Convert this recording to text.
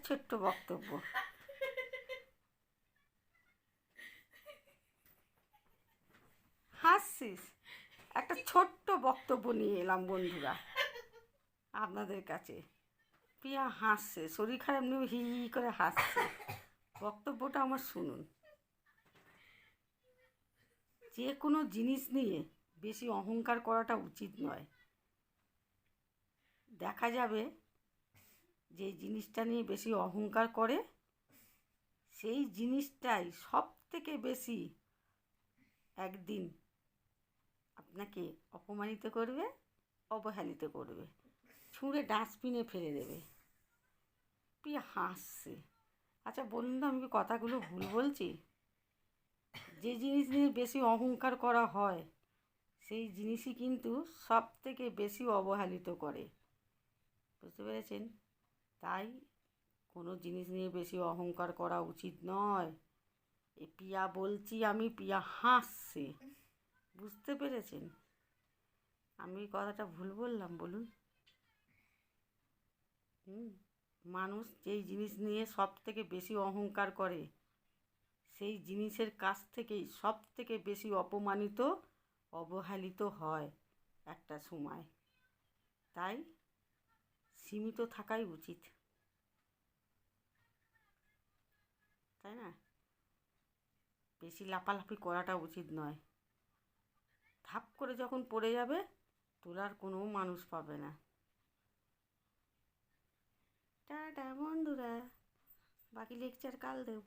ছোট্ট বক্তব্য। হাসছিস? একটা ছোট্ট বক্তব্য নিয়ে এলাম বন্ধুরা আপনাদের কাছে। প্রিয়া হাসছে, শরীর খারাপ নিয়ে হি হি করে হাসছে। বক্তব্যটা আমার শুনুন। যে কোনো জিনিস নিয়ে বেশি অহংকার করাটা উচিত নয়। দেখা যাবে যে জিনিসটা নিয়ে বেশি অহংকার করে সেই জিনিসটাই সব থেকে বেশি একদিন আপনাকে অপমানিত করবে, অবহেলিত করবে, ছুঁড়ে ডাস্টবিনে ফেলে দেবে। প্রিয়া হাসছে। আচ্ছা বলুন তো, আমি কি কথাগুলো ভুল বলছি? যে জিনিস নিয়ে বেশি অহংকার করা হয় সেই জিনিসই কিন্তু সব থেকে বেশি অবহেলিত করে। বুঝতে পেরেছেন? তাই কোনো জিনিস নিয়ে বেশি অহংকার করা উচিত নয়। এ প্রিয়া বলছি আমি, প্রিয়া হাসছে। বুঝতে পেরেছেন? আমি কথাটা ভুল বললাম বলুন? মানুষ যেই জিনিস নিয়ে সব থেকে বেশি অহংকার করে সেই জিনিসের কাছ থেকেই সব থেকে বেশি অপমানিত, অবহেলিত হয় একটা সময়। তাই সীমিত থাকাই উচিত, তাই না? বেশি লাফালাফি করাটা উচিত নয়। ধাপ করে যখন পড়ে যাবে তোলার কোনো মানুষ পাবে না। টাটা বন্ধুরা, বাকি লেকচার কাল দেব।